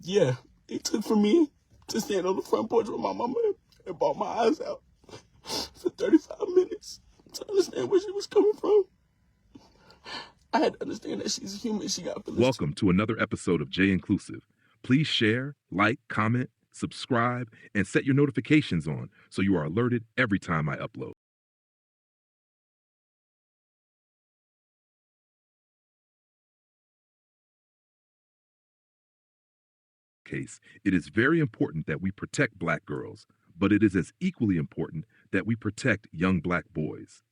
Yeah, it took for me to stand on the front porch with my mama and bawled my eyes out for 35 minutes to understand where she was coming from. I had to understand that she's a human. She got feelings. Welcome to another episode of J Inclusive. Please share, like, comment, subscribe, and set your notifications on so you are alerted every time I upload. Case, it is very important that we protect Black girls, but it is as equally important that we protect young Black boys.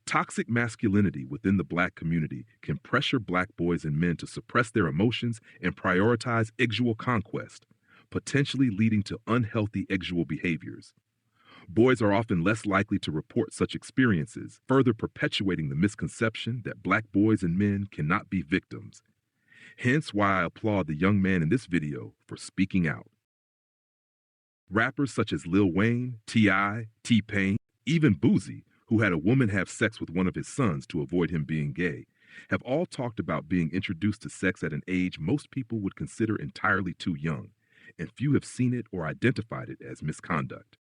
Toxic masculinity within the Black community can pressure Black boys and men to suppress their emotions and prioritize sexual conquest, potentially leading to unhealthy sexual behaviors. Boys are often less likely to report such experiences, further perpetuating the misconception that Black boys and men cannot be victims. Hence why I applaud the young man in this video for speaking out. Rappers such as Lil Wayne, T.I., T-Pain, even Boosie, who had a woman have sex with one of his sons to avoid him being gay, have all talked about being introduced to sex at an age most people would consider entirely too young, and few have seen it or identified it as misconduct.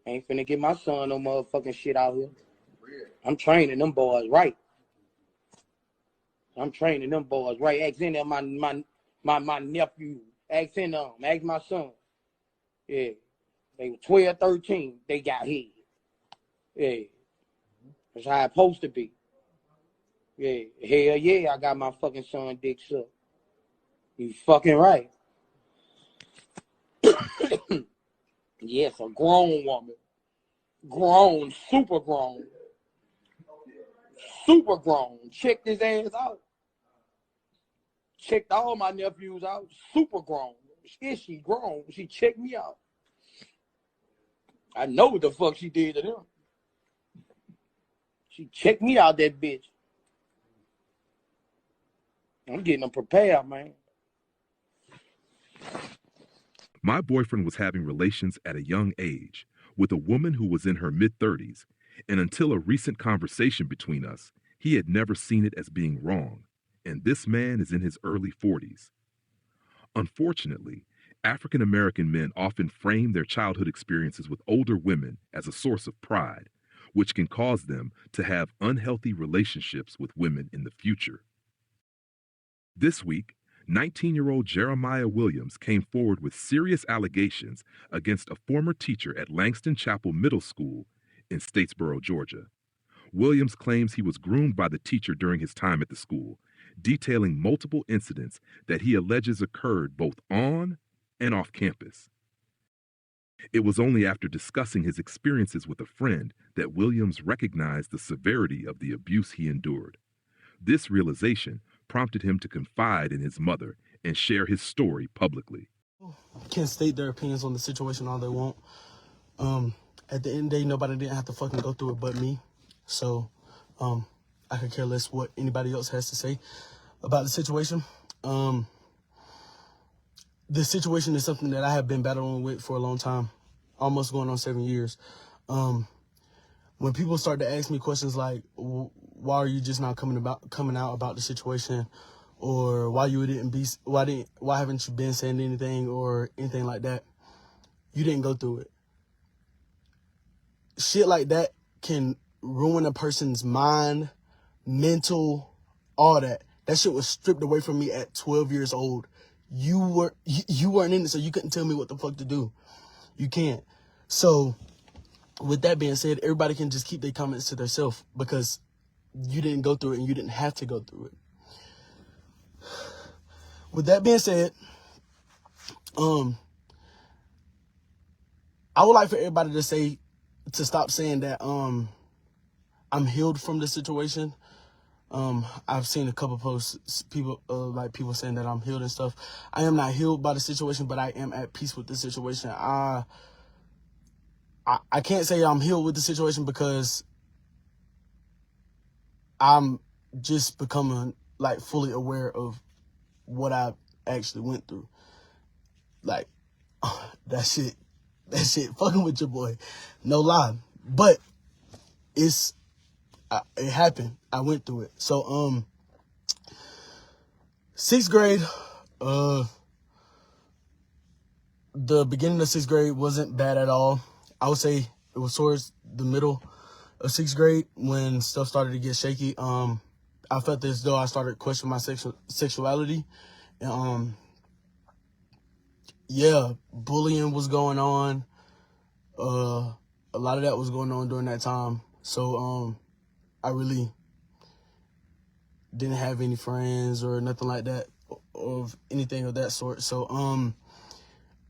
Ain't finna get my son no motherfucking shit out here. I'm training them boys right. Ask in there my nephew. Ask in them. Ask my son. Yeah. They were 12, 13. They got hit. Yeah. That's how it's supposed to be. Yeah. Hell yeah, I got my fucking son dick sucked. You fucking right. Yes, a grown woman. Grown, super grown. Super grown. Checked his ass out. Checked all my nephews out. Super grown. Is she grown? She checked me out. I know what the fuck she did to them. She checked me out, that bitch. I'm getting them prepared, man. My boyfriend was having relations at a young age with a woman who was in her mid-30s, and until a recent conversation between us, he had never seen it as being wrong, and this man is in his early 40s. Unfortunately, African American men often frame their childhood experiences with older women as a source of pride, which can cause them to have unhealthy relationships with women in the future. This week, 19-year-old Jeremiah Williams came forward with serious allegations against a former teacher at Langston Chapel Middle School in Statesboro, Georgia. Williams claims he was groomed by the teacher during his time at the school, detailing multiple incidents that he alleges occurred both on and off campus. It was only after discussing his experiences with a friend that Williams recognized the severity of the abuse he endured. This realization prompted him to confide in his mother and share his story publicly. Can state their opinions on the situation all they want. At the end of the day, nobody didn't have to fucking go through it but me. So, I could care less what anybody else has to say about the situation. This situation is something that I have been battling with for a long time, almost going on 7 years. When people start to ask me questions like, why are you just not coming out about the situation, or why haven't you been saying anything or anything like that, you didn't go through it. Shit like that can ruin a person's mind, mental, all that. That shit was stripped away from me at 12 years old. You weren't in it, so you couldn't tell me what the fuck to do. You can't. So, with that being said, everybody can just keep their comments to themselves because you didn't go through it and you didn't have to go through it. With that being said, I would like for everybody to stop saying that I'm healed from the situation. I've seen a couple posts, people saying that I'm healed and stuff. I am not healed by the situation, but I am at peace with the situation. I can't say I'm healed with the situation because I'm just becoming like fully aware of what I actually went through. Like that shit fucking with your boy. No lie. But it happened. I went through it. So 6th grade, The beginning of 6th grade wasn't bad at all. I would say it was towards the middle of 6th grade when stuff started to get shaky. I felt as though I started questioning my sexuality. And, yeah, bullying was going on. A lot of that was going on during that time. So, I really didn't have any friends or nothing like that, of anything of that sort. So,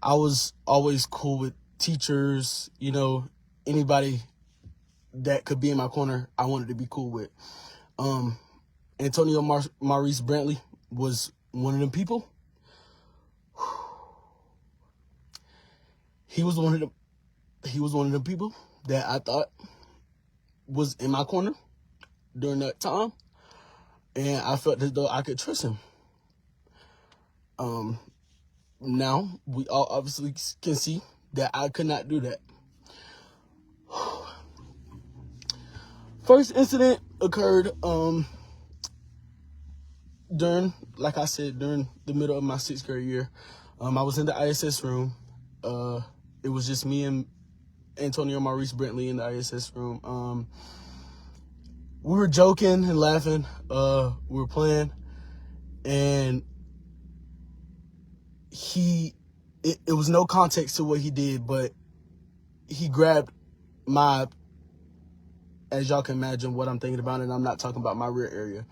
I was always cool with teachers, anybody that could be in my corner, I wanted to be cool with. Antonio Maurice Bryant was one of them people. He was one of them people that I thought was in my corner during that time, and I felt as though I could trust him. Now we all obviously can see that I could not do that. First incident occurred during the middle of my 6th grade year. I was in the ISS room. It was just me and Antonio Maurice Bryant in the ISS room. We were joking and laughing. We were playing, and it was no context to what he did, but he grabbed as y'all can imagine what I'm thinking about, and I'm not talking about my rear area.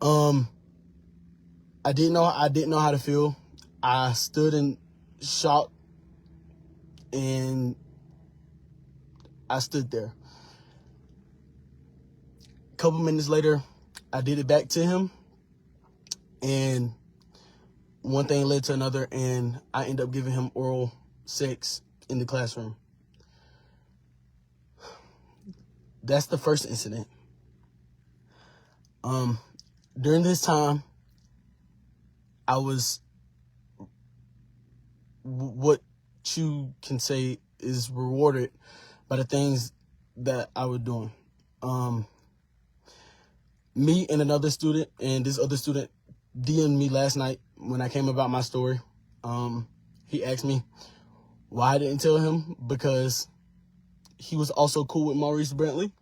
I didn't know how to feel. I stood in shock, and I stood there. A couple minutes later, I did it back to him, and one thing led to another, and I ended up giving him oral sex in the classroom. That's the first incident. During this time, I was what you can say is rewarded by the things that I was doing. Me and another student, and this other student DM'd me last night when I came about my story. He asked me why I didn't tell him, because he was also cool with Maurice Bryant.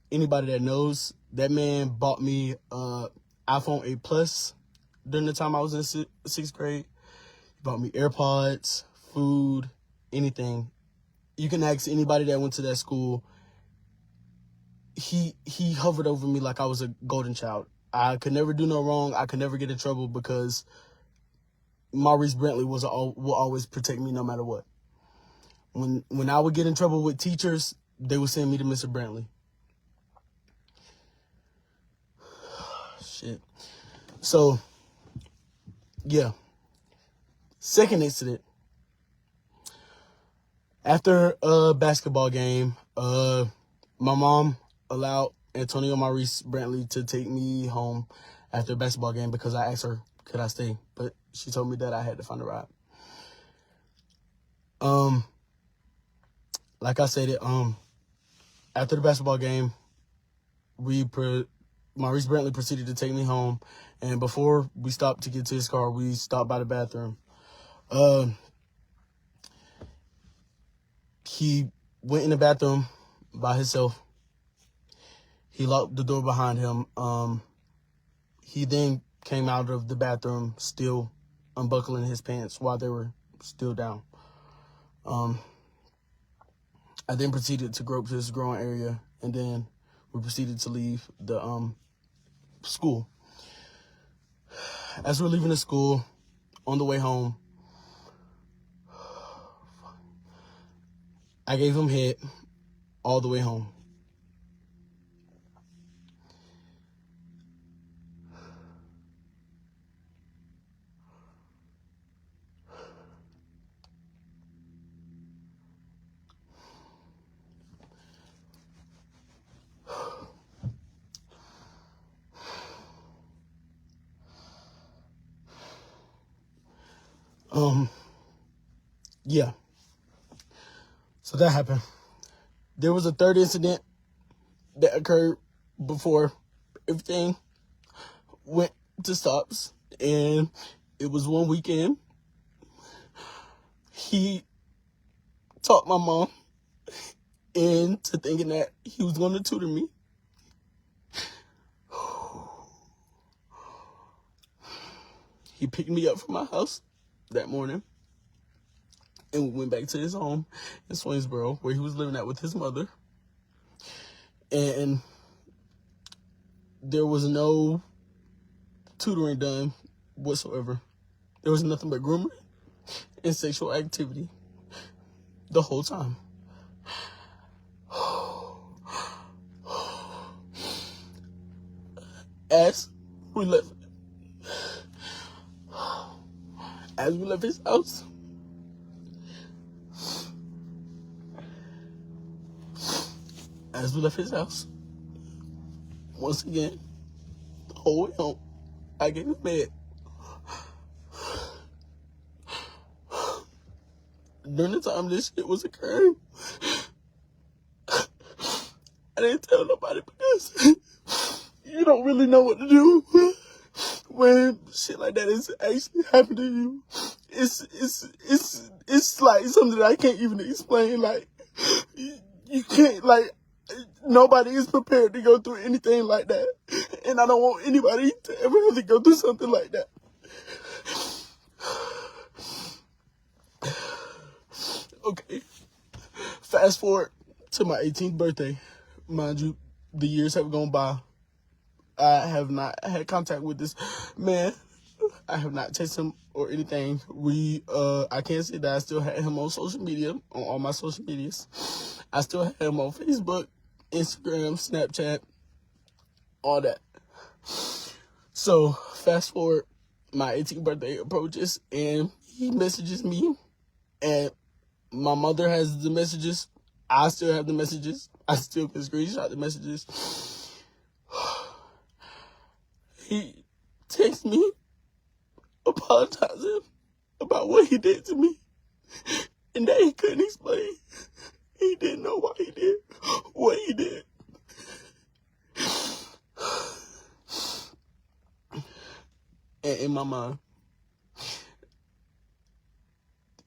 Anybody that knows, that man bought me iPhone 8 Plus during the time I was in 6th grade. He bought me AirPods, food, anything. You can ask anybody that went to that school. He hovered over me like I was a golden child. I could never do no wrong. I could never get in trouble, because Maurice Bryant will always protect me no matter what. When I would get in trouble with teachers, they would send me to Mr. Brantley. Shit. So, yeah. Second incident. After a basketball game, my mom allowed Antonio Maurice Bryant to take me home after a basketball game, because I asked her, could I stay? But she told me that I had to find a ride. Like I said, after the basketball game, Maurice Bryant proceeded to take me home, and before we stopped to get to his car, we stopped by the bathroom. He went in the bathroom by himself. He locked the door behind him. He then came out of the bathroom still unbuckling his pants while they were still down. I then proceeded to grope to his groin area, and then we proceeded to leave the school. As we're leaving the school, on the way home, I gave him head all the way home. Yeah. So that happened. There was a third incident that occurred before everything went to stops. And it was one weekend. He talked my mom into thinking that he was going to tutor me. He picked me up from my house that morning, and we went back to his home in Swainsboro, where he was living at with his mother. And there was no tutoring done whatsoever. There was nothing but grooming and sexual activity the whole time. As we left his house, once again, the whole way home, I gave him bed. During the time this shit was occurring, I didn't tell nobody because you don't really know what to do when shit like that is actually happening to you. It's like something that I can't even explain. Like, you can't, like, nobody is prepared to go through anything like that. And I don't want anybody to ever really go through something like that. Okay. Fast forward to my 18th birthday. Mind you, the years have gone by. I have not had contact with this man. I have not texted him or anything. I can't say that I still had him on social media, on all my social medias. I still had him on Facebook, Instagram, Snapchat, all that. So, fast forward, my 18th birthday approaches, and he messages me, and my mother has the messages. I still have the messages. I still can screenshot the messages. He texts me apologizing about what he did to me, and that he couldn't explain. He didn't know why he did what he did. And in my mind,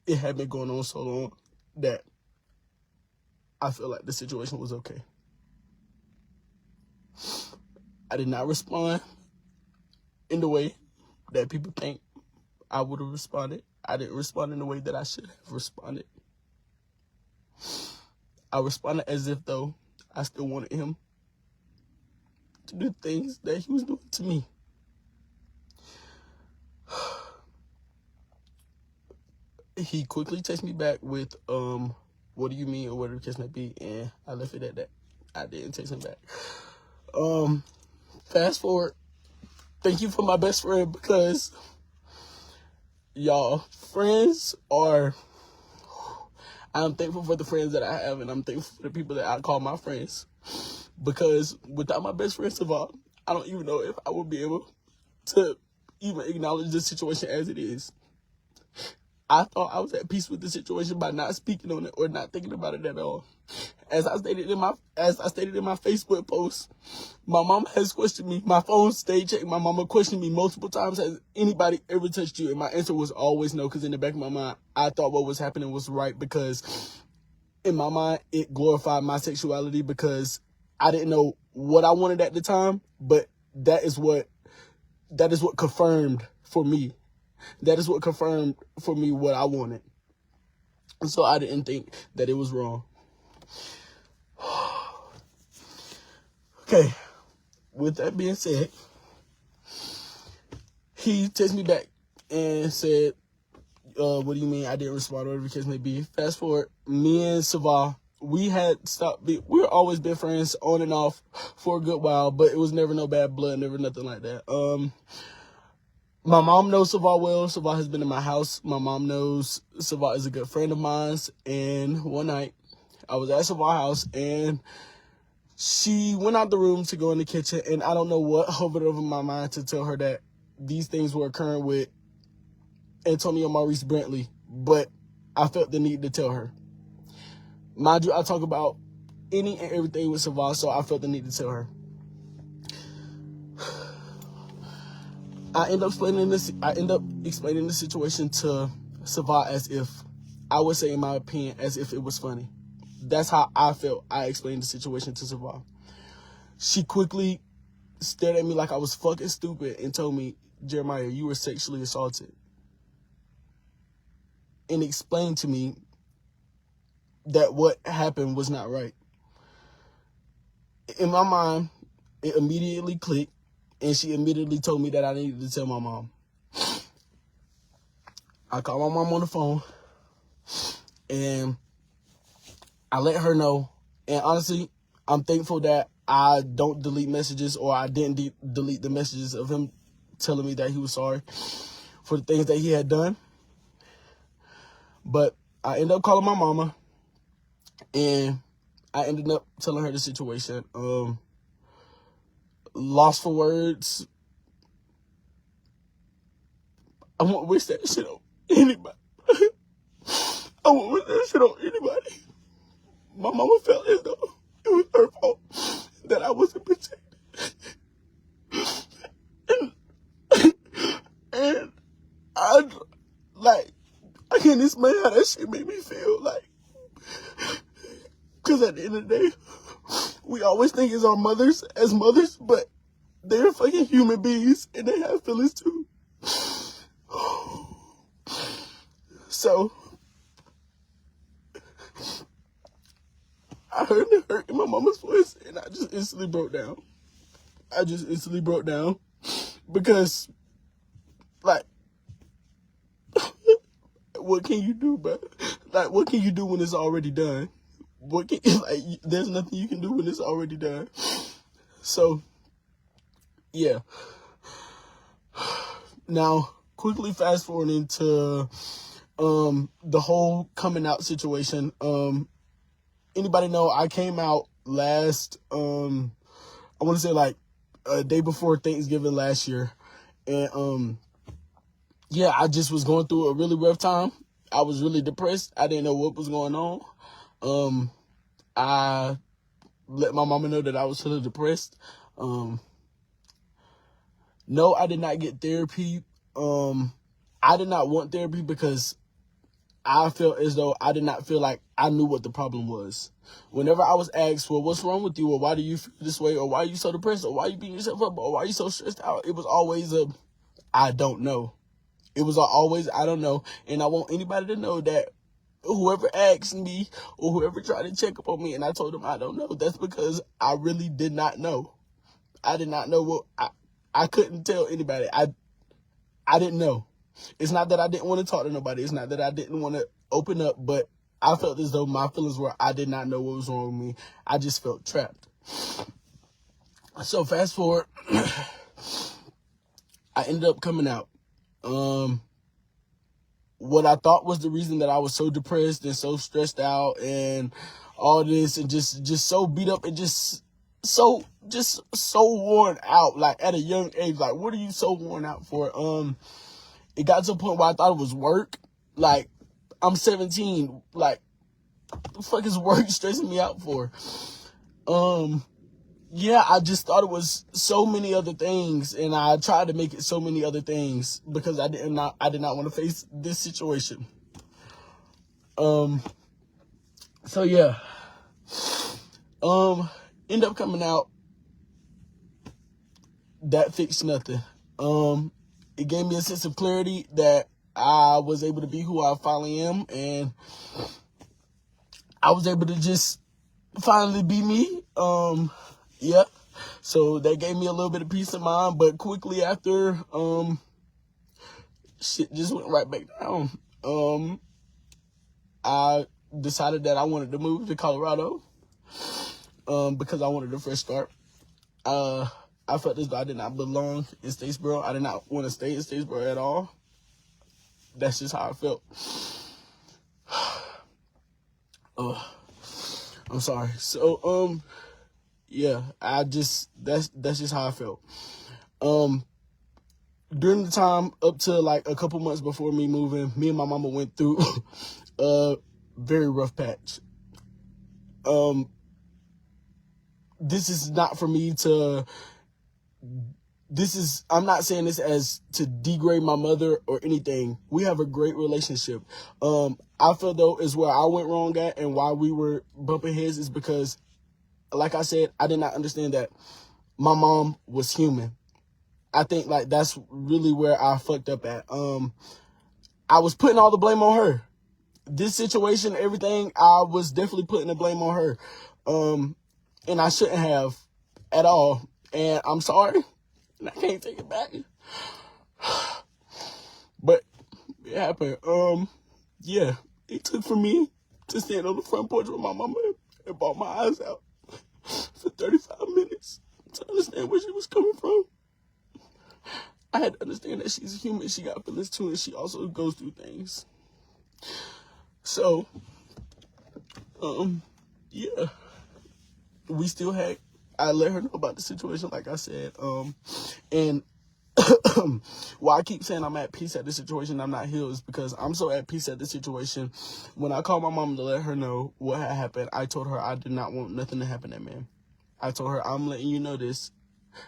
it had been going on so long that I feel like the situation was okay. I did not respond in the way that people think I would have responded. I didn't respond in the way that I should have responded. I responded as if, though, I still wanted him to do things that he was doing to me. He quickly texted me back with, what do you mean, or whatever the case may be, and I left it at that. I didn't text him back. Fast forward. Thank you for my best friend, because y'all, friends are, I'm thankful for the friends that I have, and I'm thankful for the people that I call my friends, because without my best friend, Saval, I don't even know if I would be able to even acknowledge the situation as it is. I thought I was at peace with the situation by not speaking on it or not thinking about it at all. As I stated in my Facebook post, my mom has questioned me. My phone stayed checked. My mama questioned me multiple times. Has anybody ever touched you? And my answer was always no, because in the back of my mind, I thought what was happening was right, because in my mind, it glorified my sexuality, because I didn't know what I wanted at the time, but that is what confirmed for me. That is what confirmed for me what I wanted. And so I didn't think that it was wrong. Okay, with that being said, he texted me back and said, what do you mean I didn't respond, or whatever the case may be. Fast forward, me and Saval, we had stopped, we were always been friends on and off for a good while, but it was never no bad blood, never nothing like that. My mom knows Saval well. Saval has been in my house. My mom knows Saval is a good friend of mine. And one night, I was at Saval's house, and she went out the room to go in the kitchen, and I don't know what hovered over my mind to tell her that these things were occurring with Antonio Maurice Bryant, but I felt the need to tell her. Mind you, I talk about any and everything with Saval, so I felt the need to tell her. I end up explaining the situation to Savah as if I would say, in my opinion, as if it was funny. That's how I felt. I explained the situation to Savah. She quickly stared at me like I was fucking stupid and told me, Jeremiah, you were sexually assaulted. And explained to me that what happened was not right. In my mind, it immediately clicked, and she immediately told me that I needed to tell my mom. I called my mom on the phone, and I let her know. And honestly, I'm thankful that I don't delete messages, or I didn't delete the messages of him telling me that he was sorry for the things that he had done. But I ended up calling my mama, and I ended up telling her the situation. Lost for words. I won't wish that shit on anybody. I won't wish that shit on anybody. My mama felt as though it was her fault that I wasn't protected. And I can't explain how that shit made me feel. Like, because at the end of the day, we always think it's our mothers as mothers, but they're fucking human beings and they have feelings too. So, I heard the hurt in my mama's voice and I just instantly broke down. Because, like, what can you do, bro? Like, what can you do when it's already done? There's nothing you can do when it's already done. So, yeah. Now, quickly fast forwarding to the whole coming out situation. Anybody know I came out last, I want to say like a day before Thanksgiving last year. And, yeah, I just was going through a really rough time. I was really depressed. I didn't know what was going on. I let my mama know that I was really depressed. No, I did not get therapy. I did not want therapy because I felt as though I did not feel like I knew what the problem was. Whenever I was asked, well, what's wrong with you? Or why do you feel this way? Or why are you so depressed? Or why are you beating yourself up? Or why are you so stressed out? It was always I don't know. It was always, I don't know. And I want anybody to know that whoever asked me or whoever tried to check up on me and I told them I don't know, that's because I really did not know. I did not know what, I couldn't tell anybody. I didn't know. It's not that I didn't want to talk to nobody. It's not that I didn't want to open up, but I felt as though my feelings were, I did not know what was wrong with me. I just felt trapped. So fast forward, I ended up coming out. What I thought was the reason that I was so depressed and so stressed out and all this and just so beat up and just so worn out, like at a young age. Like, what are you so worn out for? It got to a point where I thought it was work. Like, I'm 17. Like, what the fuck is work stressing me out for? Yeah, I just thought it was so many other things, and I tried to make it so many other things because I did not want to face this situation. So yeah. End up coming out. That fixed nothing. It gave me a sense of clarity that I was able to be who I finally am, and I was able to just finally be me. Yeah. So that gave me a little bit of peace of mind, but quickly after, shit just went right back down. I decided that I wanted to move to Colorado, because I wanted a fresh start. I felt as though I did not belong in Statesboro. I did not want to stay in Statesboro at all. That's just how I felt. I'm sorry. So, yeah, that's just how I felt. During the time up to like a couple months before me moving, me and my mama went through a very rough patch. This is not for me to I'm not saying this as to degrade my mother or anything. We have a great relationship. I feel though is where I went wrong at, and why we were bumping heads is because, like I said, I did not understand that my mom was human. I think like that's really where I fucked up at. I was putting all the blame on her. This situation, everything, I was definitely putting the blame on her. And I shouldn't have at all. And I'm sorry. And I can't take it back. But it happened. Yeah. It took for me to stand on the front porch with my mama and bawl my eyes out for 35 minutes to understand where she was coming from. I had to understand that she's a human. She got feelings too, and she also goes through things. So, yeah, I let her know about the situation, like I said, and why I keep saying I'm at peace at the situation, I'm not healed, is because I'm so at peace at the situation. When I called my mom to let her know what had happened, I told her I did not want nothing to happen to that man. I told her, I'm letting you know this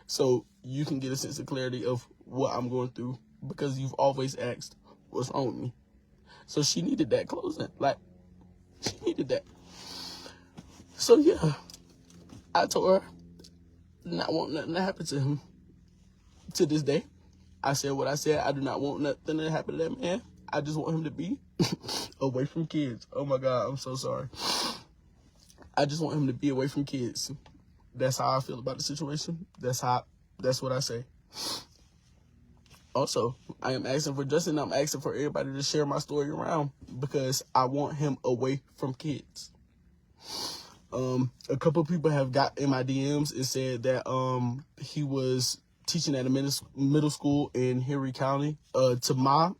so you can get a sense of clarity of what I'm going through, because you've always asked what's wrong with me. So she needed that closing. Like, she needed that. So, yeah, I told her not want nothing to happen to him. To this day, I said what I said. I do not want nothing to happen to that man. I just want him to be away from kids. Oh, my God, I'm so sorry. I just want him to be away from kids. That's how I feel about the situation. That's what I say. Also, I am asking for Justin. I'm asking for everybody to share my story around, because I want him away from kids. A couple people have got in my DMs and said that he was teaching at a middle school in Henry County. To my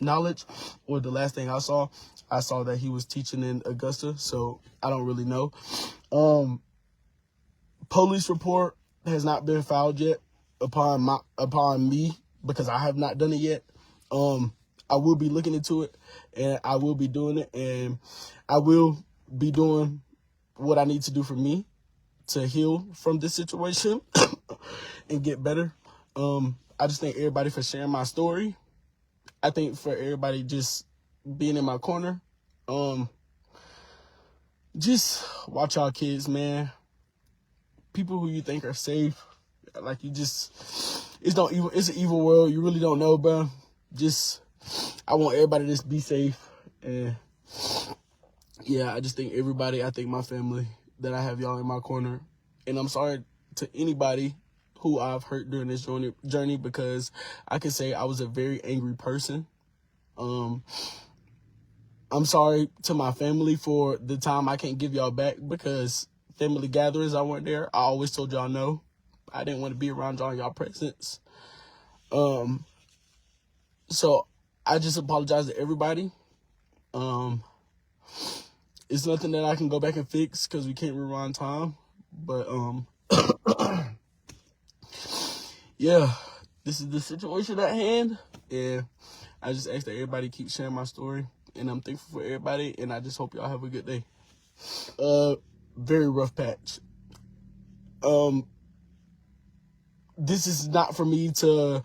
knowledge, or the last thing I saw that he was teaching in Augusta. So I don't really know. Police report has not been filed yet upon me, because I have not done it yet. I will be looking into it, and I will be doing it, and I will be doing what I need to do for me to heal from this situation and get better. I just thank everybody for sharing my story. I think for everybody just being in my corner. Just watch y'all kids, man. People who you think are safe, like it's an evil world. You really don't know, bro. I want everybody to just be safe. And yeah, I thank my family that I have y'all in my corner. And I'm sorry to anybody who I've hurt during this journey, because I can say I was a very angry person. I'm sorry to my family for the time I can't give y'all back, because family gatherings, I weren't there. I always told y'all no. I didn't want to be around y'all in y'all presence. So I just apologize to everybody. It's nothing that I can go back and fix, because we can't rewind time. But yeah, this is the situation at hand. And I just ask that everybody keep sharing my story. And I'm thankful for everybody. And I just hope y'all have a good day. Very rough patch. This is not for me to...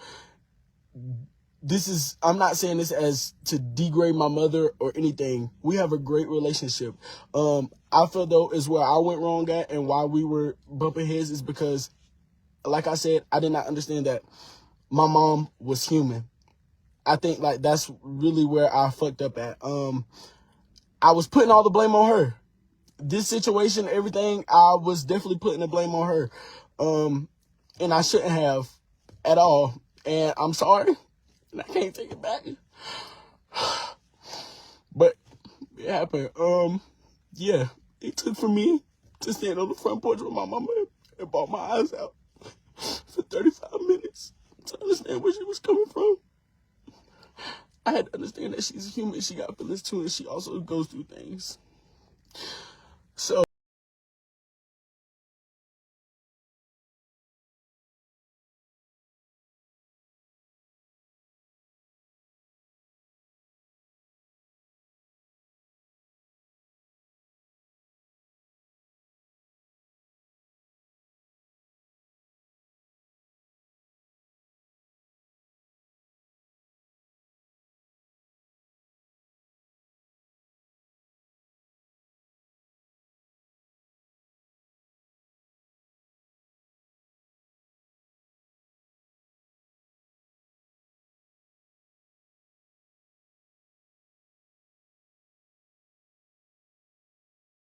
I'm not saying this as to degrade my mother or anything. We have a great relationship. I feel though is where I went wrong at, and why we were bumping heads is because, like I said, I did not understand that my mom was human. I think like that's really where I fucked up at. I was putting all the blame on her. This situation, everything, I was definitely putting the blame on her. And I shouldn't have at all. And I'm sorry. And I can't take it back. But it happened. Yeah, it took for me to stand on the front porch with my mama and bawl my eyes out for 35 minutes to understand where she was coming from. I had to understand that she's a human. She got feelings too, and she also goes through things.